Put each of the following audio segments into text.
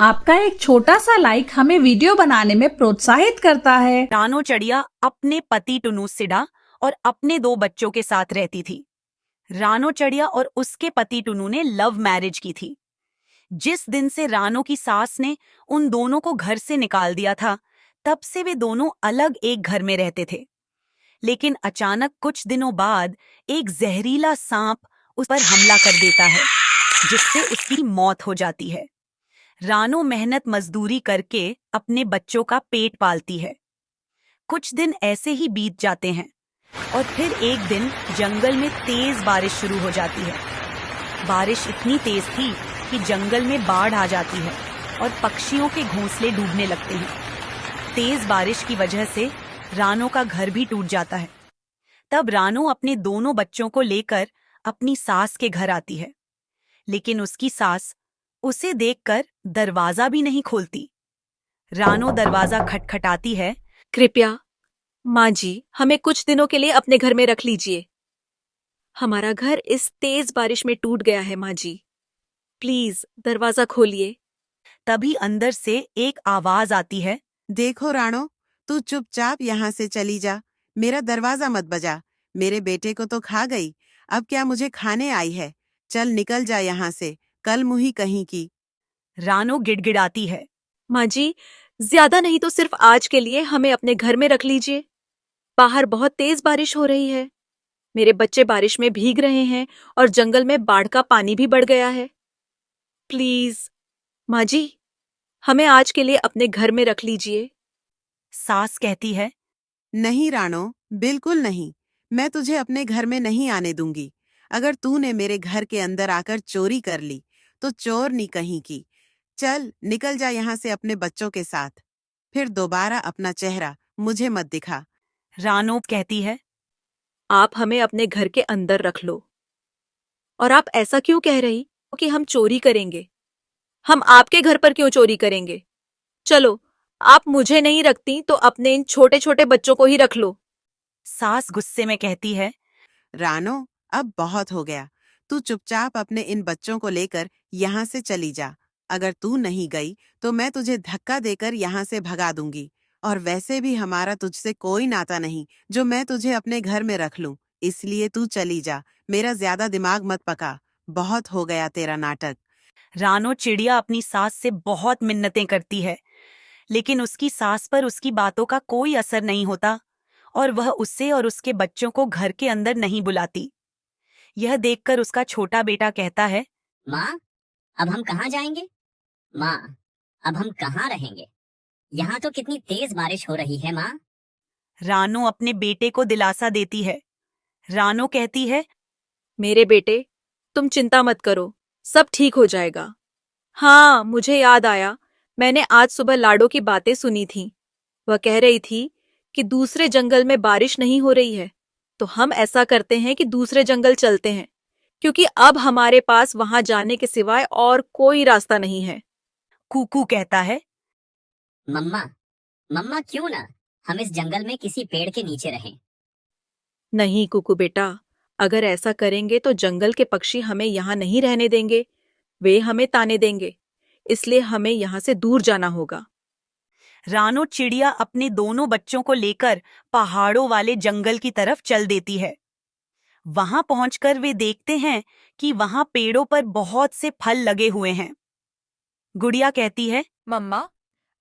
आपका एक छोटा सा लाइक हमें वीडियो बनाने में प्रोत्साहित करता है। रानो चिड़िया अपने पति टुनू सिडा और अपने 2 बच्चों के साथ रहती थी। रानो चिड़िया और उसके पति टुनू ने लव मैरिज की थी। जिस दिन से रानो की सास ने उन दोनों को घर से निकाल दिया था, तब से वे दोनों अलग एक घर में रहते थे। लेकिन अचानक कुछ दिनों बाद एक जहरीला सांप उस पर हमला कर देता है, जिससे उसकी मौत हो जाती है। रानो मेहनत मजदूरी करके अपने बच्चों का पेट पालती है। कुछ दिन ऐसे ही बीत जाते हैं और फिर एक दिन जंगल में तेज बारिश शुरू हो जाती है। बारिश इतनी तेज थी कि जंगल में बाढ़ आ जाती है और पक्षियों के घोंसले डूबने लगते हैं। तेज बारिश की वजह से रानो का घर भी टूट जाता है। तब रानो अपने दोनों बच्चों को लेकर अपनी सास के घर आती है, लेकिन उसकी सास उसे देखकर दरवाजा भी नहीं खोलती। रानो दरवाजा खटखटाती है। कृपया माँ जी, हमें कुछ दिनों के लिए अपने घर में रख लीजिए। हमारा घर इस तेज बारिश में टूट गया है माँ जी। प्लीज दरवाजा खोलिए। तभी अंदर से एक आवाज आती है। देखो राणो, तू चुपचाप यहाँ से चली जा। मेरा दरवाजा मत बजा। मेरे बेटे को तो खा गई, अब क्या मुझे खाने आई है? चल निकल जा यहाँ से, कल मुही कहीं की। रानो गिड़गिड़ाती है। माँ जी, ज्यादा नहीं तो सिर्फ आज के लिए हमें अपने घर में रख लीजिए। बाहर बहुत तेज बारिश हो रही है। मेरे बच्चे बारिश में भीग रहे हैं और जंगल में बाढ़ का पानी भी बढ़ गया है। प्लीज माँ जी, हमें आज के लिए अपने घर में रख लीजिए। सास कहती है। नहीं राणो, बिल्कुल नहीं। मैं तुझे अपने घर में नहीं आने दूंगी। अगर तूने मेरे घर के अंदर आकर चोरी कर ली, तो चोरनी कहीं की। चल निकल जा यहाँ से अपने बच्चों के साथ। फिर दोबारा अपना चेहरा मुझे मत दिखा। रानो कहती है। आप हमें अपने घर के अंदर रख लो। और आप ऐसा क्यों कह रही हो कि हम चोरी करेंगे? हम आपके घर पर क्यों चोरी करेंगे? चलो, आप मुझे नहीं रखती तो अपने इन छोटे छोटे बच्चों को ही रख लो। सास गुस्से में कहती है। रानो, अब बहुत हो गया। तू चुपचाप अपने इन बच्चों को लेकर यहाँ से चली जा। अगर तू नहीं गई तो मैं तुझे धक्का देकर यहाँ से भगा दूंगी। और वैसे भी हमारा तुझसे कोई नाता नहीं जो मैं तुझे अपने घर में रख लूं। इसलिए तू चली जा। मेरा ज्यादा दिमाग मत पका। बहुत हो गया तेरा नाटक। रानो चिड़िया अपनी सास से बहुत मिन्नतें करती है, लेकिन उसकी सास पर उसकी बातों का कोई असर नहीं होता और वह उसे और उसके बच्चों को घर के अंदर नहीं बुलाती। यह देखकर उसका छोटा बेटा कहता है। माँ, अब हम कहाँ जाएंगे? माँ, अब हम कहाँ रहेंगे? यहाँ तो कितनी तेज बारिश हो रही है माँ। रानो अपने बेटे को दिलासा देती है। रानो कहती है। मेरे बेटे, तुम चिंता मत करो, सब ठीक हो जाएगा। हाँ, मुझे याद आया, मैंने आज सुबह लाडो की बातें सुनी थीं। वह कह रही थी कि दूसरे जंगल में बारिश नहीं हो रही है, तो हम ऐसा करते हैं कि दूसरे जंगल चलते हैं, क्योंकि अब हमारे पास वहां जाने के सिवाय और कोई रास्ता नहीं है। कुकू कहता है। मम्मा, मम्मा क्यों ना हम इस जंगल में किसी पेड़ के नीचे रहें? नहीं कुकू बेटा, अगर ऐसा करेंगे तो जंगल के पक्षी हमें यहाँ नहीं रहने देंगे। वे हमें ताने देंगे, इसलिए हमें यहाँ से दूर जाना होगा। रानो चिड़िया अपने दोनों बच्चों को लेकर पहाड़ों वाले जंगल की तरफ चल देती है। वहां पहुंचकर वे देखते हैं कि वहां पेड़ों पर बहुत से फल लगे हुए हैं। गुड़िया कहती है। मम्मा,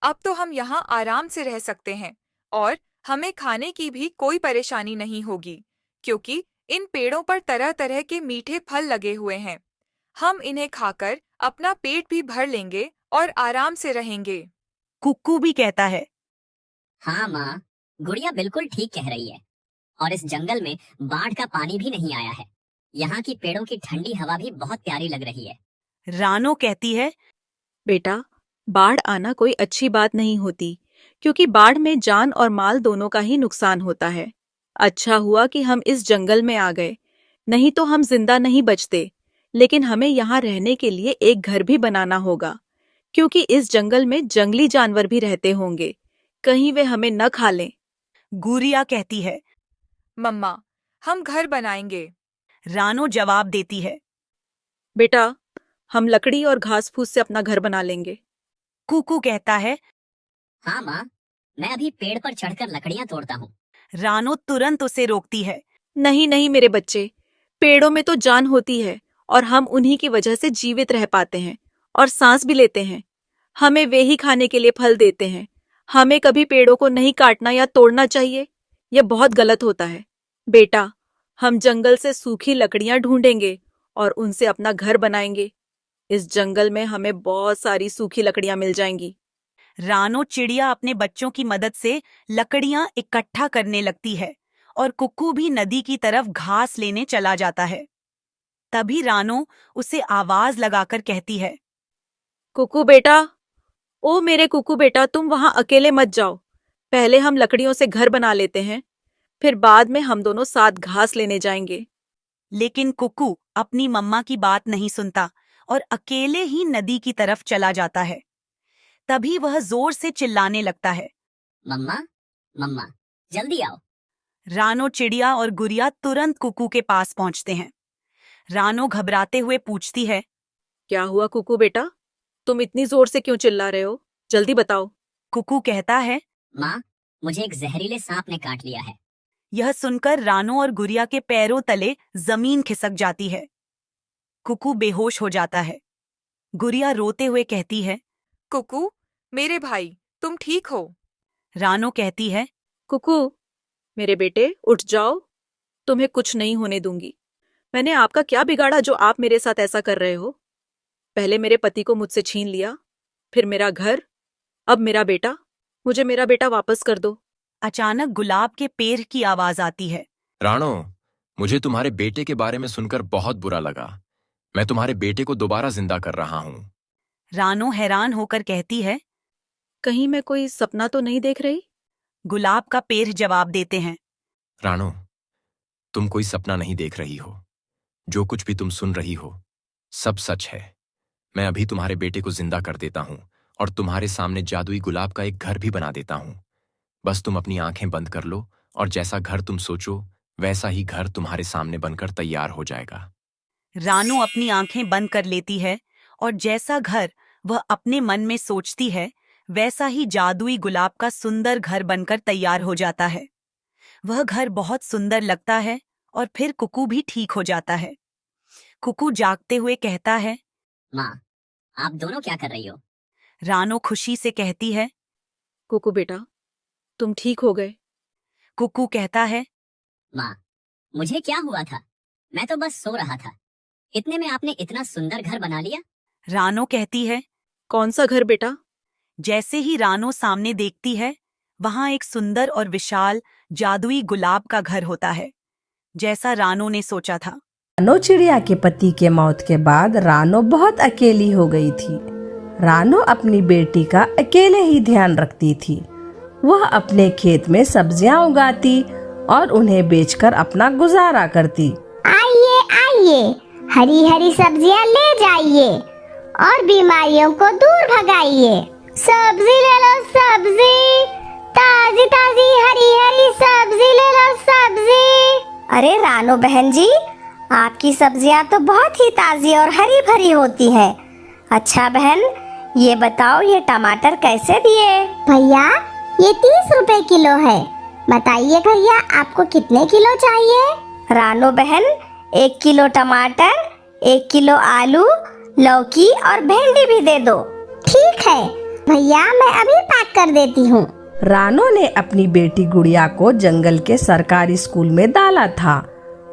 अब तो हम यहाँ आराम से रह सकते हैं और हमें खाने की भी कोई परेशानी नहीं होगी, क्योंकि इन पेड़ों पर तरह तरह के मीठे फल लगे हुए हैं। हम इन्हें खाकर अपना पेट भी भर लेंगे और आराम से रहेंगे। कुक्कू भी कहता है। हाँ माँ, गुड़िया बिल्कुल ठीक कह रही है। और इस जंगल में बाढ़ का पानी भी नहीं आया है। यहाँ की पेड़ों की ठंडी हवा भी बहुत प्यारी लग रही है। रानो कहती है। बेटा, बाढ़ आना कोई अच्छी बात नहीं होती, क्योंकि बाढ़ में जान और माल दोनों का ही नुकसान होता है। अच्छा हुआ कि हम इस जंगल में आ गए, नहीं तो हम जिंदा नहीं बचते। लेकिन हमें यहाँ रहने के लिए एक घर भी बनाना होगा, क्योंकि इस जंगल में जंगली जानवर भी रहते होंगे, कहीं वे हमें न खा लें। गुड़िया कहती है। मम्मा, हम घर बनाएंगे। रानो जवाब देती है। बेटा, हम लकड़ी और घास फूस से अपना घर बना लेंगे। कुकू कहता है। हाँ माँ, मैं अभी पेड़ पर चढ़कर लकड़ियाँ तोड़ता हूँ। रानो तुरंत उसे रोकती है। नहीं नहीं मेरे बच्चे, पेड़ों में तो जान होती है और हम उन्हीं की वजह से जीवित रह पाते हैं और सांस भी लेते हैं। हमें वे ही खाने के लिए फल देते हैं। हमें कभी पेड़ों को नहीं काटना या तोड़ना चाहिए। यह बहुत गलत होता है। बेटा, हम जंगल से सूखी लकड़ियां ढूंढेंगे और उनसे अपना घर बनाएंगे। इस जंगल में हमें बहुत सारी सूखी लकड़ियां मिल जाएंगी। रानो चिड़िया अपने बच्चों की मदद से लकड़ियां इकट्ठा करने लगती है और कुकू भी नदी की तरफ घास लेने चला जाता है। तभी रानो उसे आवाज लगाकर कहती है। कुकू बेटा, ओ मेरे कुकू बेटा, तुम वहां अकेले मत जाओ। पहले हम लकड़ियों से घर बना लेते हैं, फिर बाद में हम दोनों साथ घास लेने जाएंगे। लेकिन कुकू अपनी मम्मा की बात नहीं सुनता और अकेले ही नदी की तरफ चला जाता है। तभी वह जोर से चिल्लाने लगता है। मम्मा, मम्मा, जल्दी आओ। रानो चिड़िया और गुड़िया तुरंत कुकू के पास पहुंचते हैं। रानो घबराते हुए पूछती है। क्या हुआ कुकू बेटा? तुम इतनी जोर से क्यों चिल्ला रहे हो? जल्दी बताओ। कुकू कहता है। माँ, मुझे एक जहरीले सांप ने काट लिया है। यह सुनकर रानो और गुड़िया के पैरों तले जमीन खिसक जाती है। कुकू बेहोश हो जाता है। गुड़िया रोते हुए कहती है। कुकू, मेरे भाई, तुम ठीक हो? रानो कहती है। कुकू मेरे बेटे, उठ जाओ। तुम्हें कुछ नहीं होने दूंगी। मैंने आपका क्या बिगाड़ा जो आप मेरे साथ ऐसा कर रहे हो? पहले मेरे पति को मुझसे छीन लिया, फिर मेरा घर, अब मेरा बेटा। मुझे मेरा बेटा वापस कर दो। अचानक गुलाब के पेड़ की आवाज आती है। रानो, मुझे तुम्हारे बेटे के बारे में सुनकर बहुत बुरा लगा। मैं तुम्हारे बेटे को दोबारा जिंदा कर रहा हूँ। रानो हैरान होकर कहती है। कहीं मैं कोई सपना तो नहीं देख रही? गुलाब का पेड़ जवाब देते हैं। रानो, तुम कोई सपना नहीं देख रही हो। जो कुछ भी तुम सुन रही हो सब सच है। मैं अभी तुम्हारे बेटे को जिंदा कर देता हूँ और तुम्हारे सामने जादुई गुलाब का एक घर भी बना देता हूँ। बस तुम अपनी आंखें बंद कर लो और जैसा घर तुम सोचो वैसा ही घर तुम्हारे सामने बनकर तैयार हो जाएगा। रानो अपनी आंखें बंद कर लेती है और जैसा घर वह अपने मन में सोचती है वैसा ही जादुई गुलाब का सुंदर घर बनकर तैयार हो जाता है। वह घर बहुत सुंदर लगता है और फिर कुकू भी ठीक हो जाता है। कुकू जागते हुए कहता है। माँ, आप दोनों क्या कर रही हो? रानो खुशी से कहती है। कुकू बेटा, तुम ठीक हो गए। कुकू कहता है। माँ, मुझे क्या हुआ था? मैं तो बस सो रहा था। इतने में आपने इतना सुंदर घर बना लिया। रानो कहती है। कौन सा घर बेटा? जैसे ही रानो सामने देखती है वहां एक सुंदर और विशाल जादुई गुलाब का घर होता है, जैसा रानो ने सोचा था। रानो चिड़िया के पति के मौत के बाद रानो बहुत अकेली हो गई थी। रानो अपनी बेटी का अकेले ही ध्यान रखती थी। वह अपने खेत में सब्जियां उगाती और उन्हें बेचकर अपना गुजारा करती। आइए आइए, हरी हरी सब्जियां ले जाइए और बीमारियों को दूर भगाइए। सब्जी ले लो सब्जी, ताजी ताजी हरी हरी सब्जी ले लो सब्जी। अरे रानो बहन जी, आपकी सब्जियां तो बहुत ही ताजी और हरी भरी होती हैं। अच्छा बहन, ये बताओ ये टमाटर कैसे दिए? भैया, ये 30 रुपए किलो है। बताइए भैया, आपको कितने किलो चाहिए? रानो बहन, 1 किलो टमाटर, 1 किलो आलू, लौकी और भिंडी भी दे दो। ठीक है भैया, मैं अभी पैक कर देती हूँ। रानो ने अपनी बेटी गुड़िया को जंगल के सरकारी स्कूल में डाला था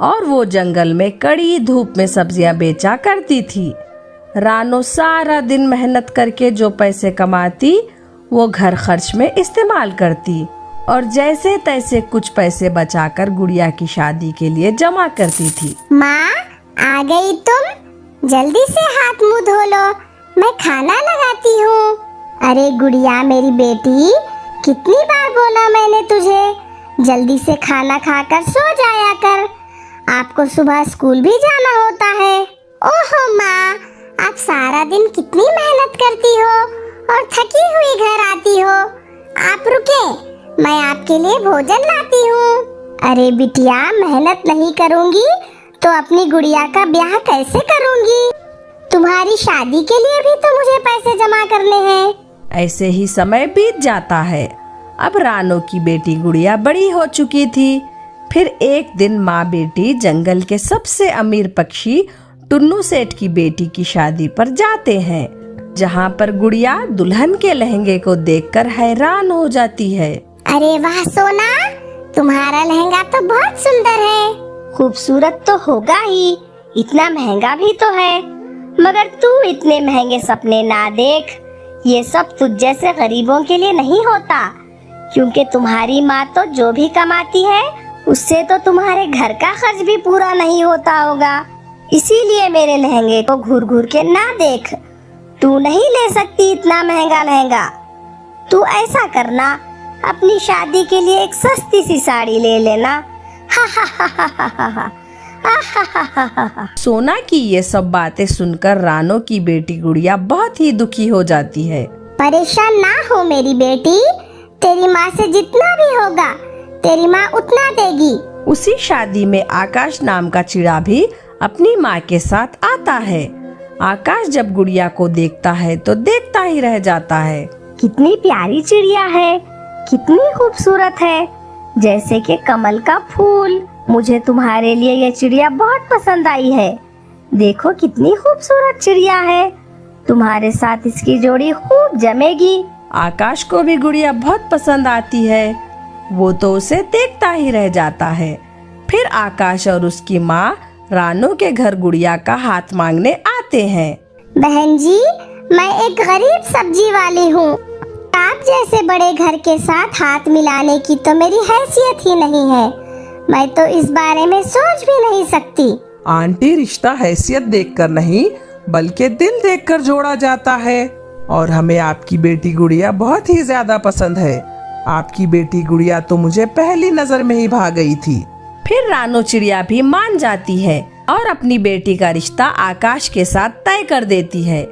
और वो जंगल में कड़ी धूप में सब्जियां बेचा करती थी। रानो सारा दिन मेहनत करके जो पैसे कमाती वो घर खर्च में इस्तेमाल करती और जैसे तैसे कुछ पैसे बचाकर गुड़िया की शादी के लिए जमा करती थी। माँ, आ गई तुम? जल्दी से हाथ मुंह धो लो, मैं खाना लगाती हूँ। अरे गुड़िया मेरी बेटी, कितनी बार बोला मैंने तुझे, जल्दी से खाना खाकर सो जाया कर। आपको सुबह स्कूल भी जाना होता है। ओहो माँ, आप सारा दिन कितनी मेहनत करती हो और थकी हुई घर आती हो। आप रुके, मैं आपके लिए भोजन लाती हूँ। अरे बिटिया, मेहनत नहीं करूँगी तो अपनी गुड़िया का ब्याह कैसे करूँगी? तुम्हारी शादी के लिए भी तो मुझे पैसे जमा करने हैं। ऐसे ही समय बीत जाता है। अब रानो की बेटी गुड़िया बड़ी हो चुकी थी। फिर एक दिन माँ बेटी जंगल के सबसे अमीर पक्षी टुन्नू सेठ की बेटी की शादी पर जाते हैं, जहाँ पर गुड़िया दुल्हन के लहंगे को देखकर हैरान हो जाती है। अरे वाह सोना, तुम्हारा लहंगा तो बहुत सुंदर है। खूबसूरत तो होगा ही, इतना महंगा भी तो है। मगर तू इतने महंगे सपने ना देख, ये सब तुझ जैसे गरीबों के लिए नहीं होता, क्योंकि तुम्हारी माँ तो जो भी कमाती है उससे तो तुम्हारे घर का खर्च भी पूरा नहीं होता होगा। इसीलिए मेरे लहंगे को घूर घूर के ना देख। तू नहीं ले सकती इतना महंगा लहंगा। तू ऐसा करना, अपनी शादी के लिए एक सस्ती सी साड़ी ले लेना। हा हा हा हा हा हा हा हा हा हा हा। सोना की ये सब बातें सुनकर रानो की बेटी गुड़िया बहुत ही दुखी हो जाती है। परेशान ना हो मेरी बेटी, तेरी माँ से जितना भी होगा तेरी माँ उतना देगी। उसी शादी में आकाश नाम का चिड़ा भी अपनी माँ के साथ आता है। आकाश जब गुड़िया को देखता है तो देखता ही रह जाता है। कितनी प्यारी चिड़िया है, कितनी खूबसूरत है, जैसे कि कमल का फूल। मुझे तुम्हारे लिए ये चिड़िया बहुत पसंद आई है। देखो कितनी खूबसूरत चिड़िया है, तुम्हारे साथ इसकी जोड़ी खूब जमेगी। आकाश को भी गुड़िया बहुत पसंद आती है। वो तो उसे देखता ही रह जाता है। फिर आकाश और उसकी माँ रानो के घर गुड़िया का हाथ मांगने आते हैं। बहन जी, मैं एक गरीब सब्जी वाली हूँ। आप जैसे बड़े घर के साथ हाथ मिलाने की तो मेरी हैसियत ही नहीं है। मैं तो इस बारे में सोच भी नहीं सकती। आंटी, रिश्ता हैसियत देखकर नहीं बल्कि दिल देखकर जोड़ा जाता है, और हमें आपकी बेटी गुड़िया बहुत ही ज्यादा पसंद है। आपकी बेटी गुड़िया तो मुझे पहली नजर में ही भा गई थी। फिर रानो चिड़िया भी मान जाती है और अपनी बेटी का रिश्ता आकाश के साथ तय कर देती है।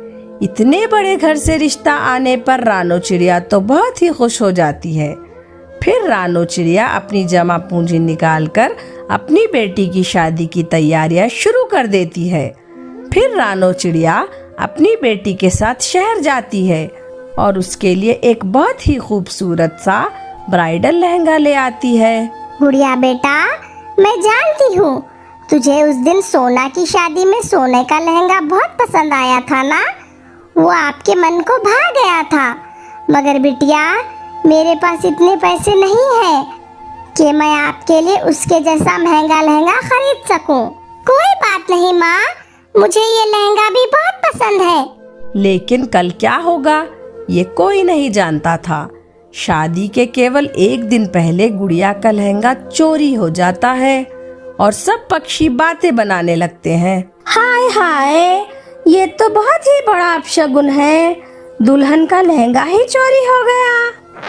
इतने बड़े घर से रिश्ता आने पर रानो चिड़िया तो बहुत ही खुश हो जाती है। फिर रानो चिड़िया अपनी जमा पूंजी निकालकर अपनी बेटी की शादी की तैयारियां शुरू कर देती है। फिर रानो चिड़िया अपनी बेटी के साथ शहर जाती है और उसके लिए एक बहुत ही खूबसूरत सा ब्राइडल लहंगा ले आती है। गुड़िया बेटा, मैं जानती हूँ तुझे उस दिन सोना की शादी में सोने का लहंगा बहुत पसंद आया था ना। वो आपके मन को भा गया था। मगर बिटिया, मेरे पास इतने पैसे नहीं हैं कि मैं आपके लिए उसके जैसा महंगा लहंगा खरीद सकूं। कोई बात नहीं माँ, मुझे ये लहंगा भी बहुत पसंद है। लेकिन कल क्या होगा ये कोई नहीं जानता था। शादी के केवल एक दिन पहले गुड़िया का लहंगा चोरी हो जाता है और सब पक्षी बातें बनाने लगते हैं। हाय हाय, ये तो बहुत ही बड़ा अपशगुन है। दुल्हन का लहंगा ही चोरी हो गया।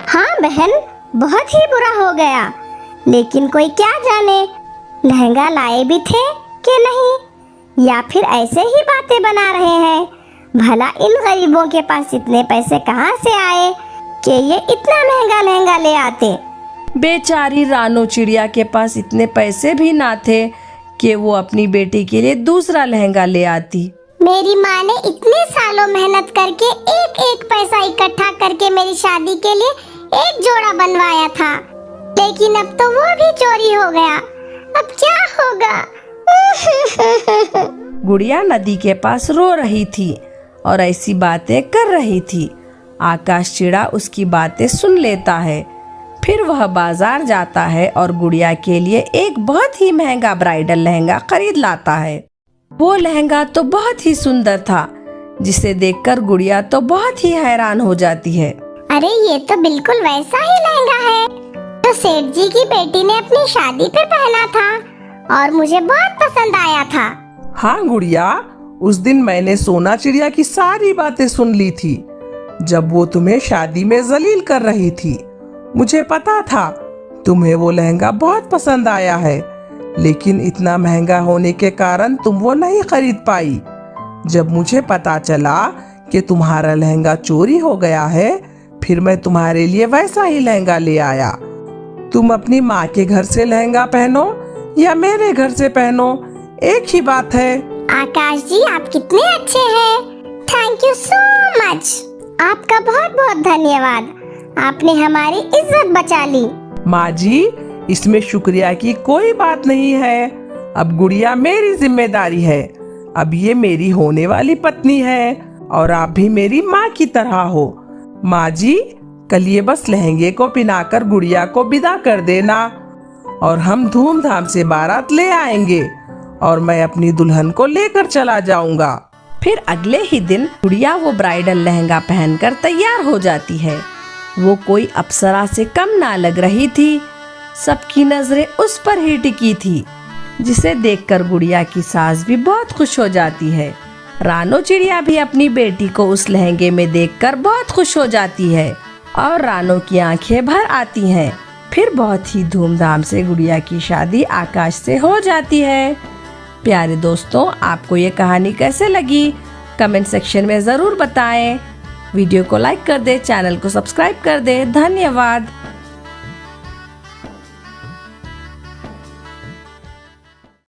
हाँ बहन, बहुत ही बुरा हो गया। लेकिन कोई क्या जाने, लहंगा लाए भी थे कि नहीं, या फिर ऐसे ही बातें बना रहे हैं। भला इन गरीबों के पास इतने पैसे कहाँ से आए कि ये इतना महंगा लहंगा ले आते। बेचारी रानो चिड़िया के पास इतने पैसे भी ना थे कि वो अपनी बेटी के लिए दूसरा लहंगा ले आती। मेरी माँ ने इतने सालों मेहनत करके एक एक पैसा इकट्ठा करके मेरी शादी के लिए एक जोड़ा बनवाया था, लेकिन अब तो वो भी चोरी हो गया। अब क्या होगा? गुड़िया नदी के पास रो रही थी और ऐसी बातें कर रही थी। आकाश चिड़ा उसकी बातें सुन लेता है। फिर वह बाजार जाता है और गुड़िया के लिए एक बहुत ही महंगा ब्राइडल लहंगा खरीद लाता है। वो लहंगा तो बहुत ही सुंदर था, जिसे देखकर गुड़िया तो बहुत ही हैरान हो जाती है। अरे ये तो बिल्कुल वैसा ही लहंगा है तो सेठ जी की बेटी ने अपनी शादी पे पहना था और मुझे बहुत पसंद आया था। हाँ गुड़िया, उस दिन मैंने सोना चिड़िया की सारी बातें सुन ली थी जब वो तुम्हें शादी में जलील कर रही थी। मुझे पता था तुम्हें वो लहंगा बहुत पसंद आया है, लेकिन इतना महंगा होने के कारण तुम वो नहीं खरीद पाई। जब मुझे पता चला कि तुम्हारा लहंगा चोरी हो गया है, फिर मैं तुम्हारे लिए वैसा ही लहंगा ले आया। तुम अपनी माँ के घर से लहंगा पहनो या मेरे घर से पहनो, एक ही बात है। आकाश जी, आप कितने अच्छे हैं। Thank you so much. आपका बहुत बहुत धन्यवाद। आपने हमारी इज्जत बचा ली। माँ जी, इसमें शुक्रिया की कोई बात नहीं है। अब गुड़िया मेरी जिम्मेदारी है। अब ये मेरी होने वाली पत्नी है और आप भी मेरी माँ की तरह हो। माँ जी, कल ये बस लहंगे को पहनाकर गुड़िया को विदा कर देना और हम धूमधाम से बारात ले आएंगे और मैं अपनी दुल्हन को लेकर चला जाऊंगा। फिर अगले ही दिन गुड़िया वो ब्राइडल लहंगा पहनकर तैयार हो जाती है। वो कोई अप्सरा से कम ना लग रही थी। सबकी नजरें उस पर ही टिकी थी, जिसे देखकर गुड़िया की सास भी बहुत खुश हो जाती है। रानो चिड़िया भी अपनी बेटी को उस लहंगे में देखकर बहुत खुश हो जाती है और रानो की आंखें भर आती हैं। फिर बहुत ही धूमधाम से गुड़िया की शादी आकाश से हो जाती है। प्यारे दोस्तों, आपको ये कहानी कैसे लगी कमेंट सेक्शन में ज़रूर बताएं। वीडियो को लाइक कर दे, चैनल को सब्सक्राइब कर दे। धन्यवाद।